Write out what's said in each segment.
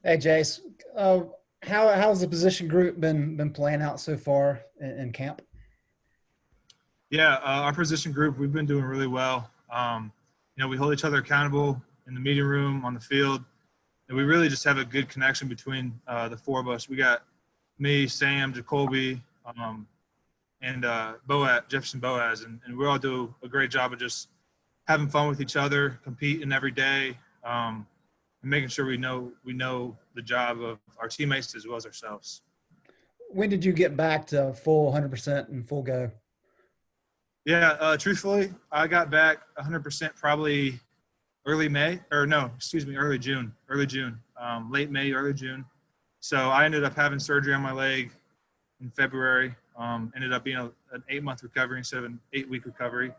Hey, Jace. Uh, how's the position group been playing out so far in camp? Yeah, our position group, we've been doing really well. We hold each other accountable in the meeting room, on the field, and we really just have a good connection between the four of us. We got me, Sam, Jacoby, and Jefferson Boaz, and we all do a great job of just having fun with each other, competing every day, and making sure we know the job of our teammates as well as ourselves. When did you get back to full 100% and full go? Yeah, truthfully, I got back 100% probably early May, or no, excuse me, early June, late May, early June. So I ended up having surgery on my leg in February. Ended up being an 8-month recovery instead of an 8-week recovery.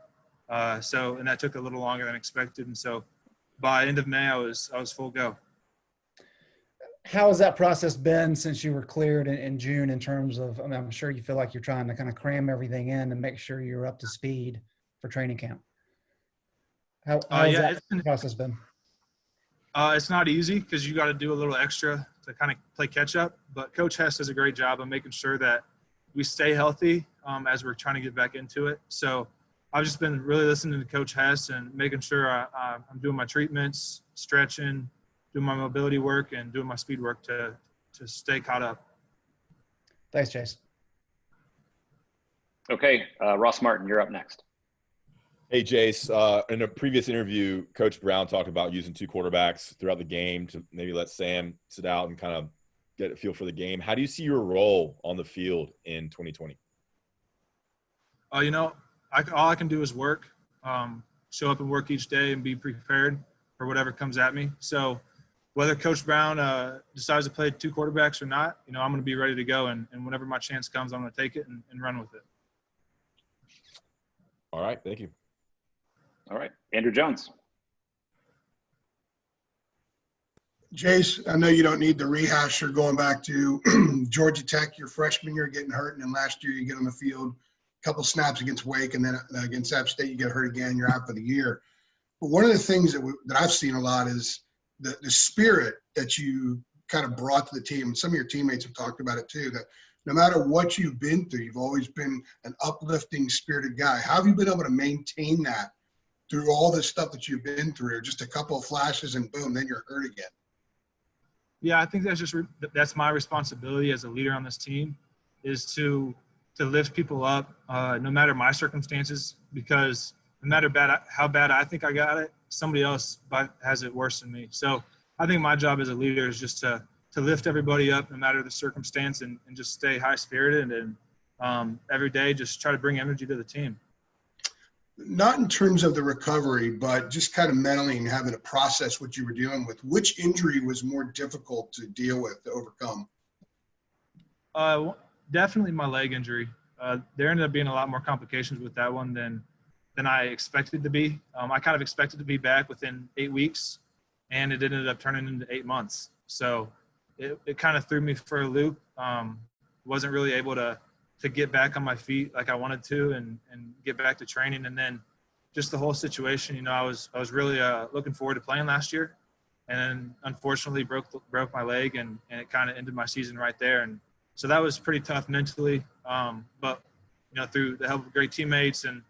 And that took a little longer than expected. And so by end of May, I was full go. How has that process been since you were cleared in June in terms of, I mean, I'm sure you feel like you're trying to kind of cram everything in and make sure you're up to speed for training camp. How has Yeah, that process been? it's not easy because you got to do a little extra to kind of play catch up. But Coach Hess does a great job of making sure that we stay healthy as we're trying to get back into it. So I've just been really listening to Coach Hess and making sure I'm doing my treatments, stretching, doing my mobility work, and doing my speed work to stay caught up. Thanks, Chase. Okay, Ross Martin, you're up next. Hey, Jace, in a previous interview, Coach Brown talked about using two quarterbacks throughout the game to maybe let Sam sit out and kind of get a feel for the game. How do you see your role on the field in 2020? All I can do is work, show up and work each day and be prepared for whatever comes at me. So whether Coach Brown decides to play two quarterbacks or not, I'm going to be ready to go. And whenever my chance comes, I'm going to take it and run with it. All right. Thank you. All right. Andrew Jones. Jace, I know you don't need the rehash. You're going back to Georgia Tech, your freshman year getting hurt, and then last year you get on the field, a couple snaps against Wake, and then against App State you get hurt again. You're out for the year. But one of the things that I've seen a lot is the spirit that you kind of brought to the team. And some of your teammates have talked about it too, that no matter what you've been through, you've always been an uplifting, spirited guy. How have you been able to maintain that through all this stuff that you've been through? Just a couple of flashes and boom, then you're hurt again. Yeah, I think that's my responsibility as a leader on this team, is to lift people up no matter my circumstances, because no matter how bad I think I got it, somebody else has it worse than me. So I think my job as a leader is just to lift everybody up no matter the circumstance, and just stay high-spirited and every day just try to bring energy to the team. Not in terms of the recovery, but just kind of mentally and having to process what you were dealing with. Which injury was more difficult to deal with, to overcome? Definitely my leg injury. There ended up being a lot more complications with that one than I expected to be. I kind of expected to be back within 8 weeks, and it ended up turning into 8 months. So it kind of threw me for a loop. Wasn't really able to get back on my feet like I wanted to and get back to training. And then just the whole situation, I was really looking forward to playing last year, and then unfortunately broke my leg, and it kind of ended my season right there. And so that was pretty tough mentally. But through the help of great teammates and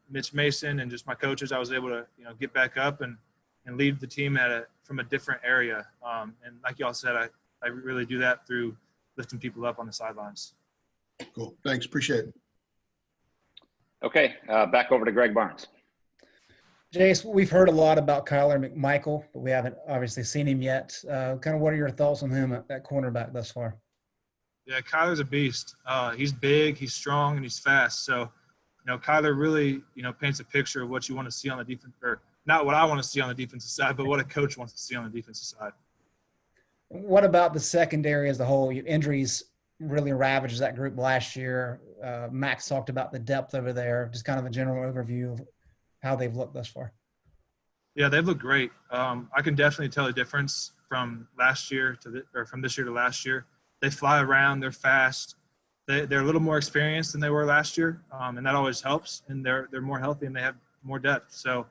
Mitch Mason and just my coaches, I was able to, get back up and lead the team from a different area. And like y'all said, I really do that through lifting people up on the sidelines. Cool. Thanks. Appreciate it. Okay. Back over to Greg Barnes. Jace, we've heard a lot about Kyler McMichael, but we haven't obviously seen him yet. Kind of what are your thoughts on him at cornerback thus far? Yeah, Kyler's a beast. He's big, he's strong, and he's fast. So, Kyler really, paints a picture of what you want to see on the defense, or not what I want to see on the defensive side, but what a coach wants to see on the defensive side. What about the secondary as a whole? Injuries really ravaged that group last year. Max talked about the depth over there, just kind of a general overview of how they've looked thus far. Yeah, they've looked great. I can definitely tell a difference from last year from this year to last year. They fly around, they're fast. They're a little more experienced than they were last year, and that always helps. And they're more healthy and they have more depth. So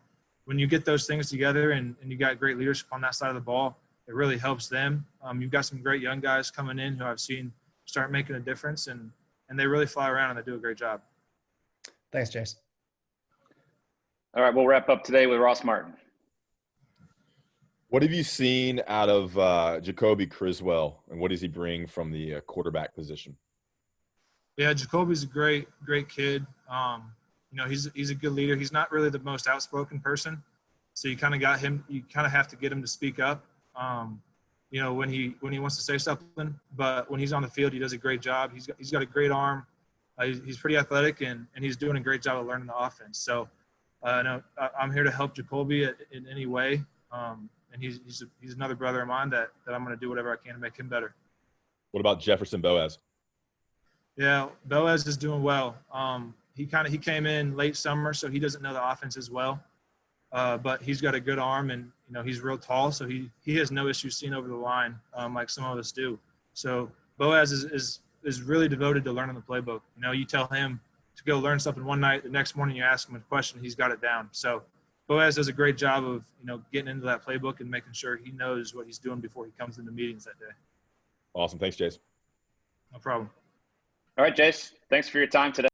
when you get those things together and you got great leadership on that side of the ball, it really helps them. You've got some great young guys coming in who I've seen start making a difference, and they really fly around and they do a great job. Thanks, Jace. All right, we'll wrap up today with Ross Martin. What have you seen out of Jacoby Criswell, and what does he bring from the quarterback position? Yeah, Jacoby's a great kid. He's a good leader. He's not really the most outspoken person, so you kind of have to get him to speak up. When he wants to say something, but when he's on the field, he does a great job. He's got a great arm. He's pretty athletic, and he's doing a great job of learning the offense. So, I'm here to help Jacoby in any way. And he's another brother of mine that I'm going to do whatever I can to make him better. What about Jefferson Boaz? Yeah, Boaz is doing well. He came in late summer, so he doesn't know the offense as well. But he's got a good arm, and he's real tall, so he has no issue seeing over the line like some of us do. So Boaz is really devoted to learning the playbook. You tell him to go learn something one night, the next morning you ask him a question, he's got it down. So Boaz does a great job of getting into that playbook and making sure he knows what he's doing before he comes into meetings that day. Awesome. Thanks, Jace. No problem. All right, Jace, thanks for your time today.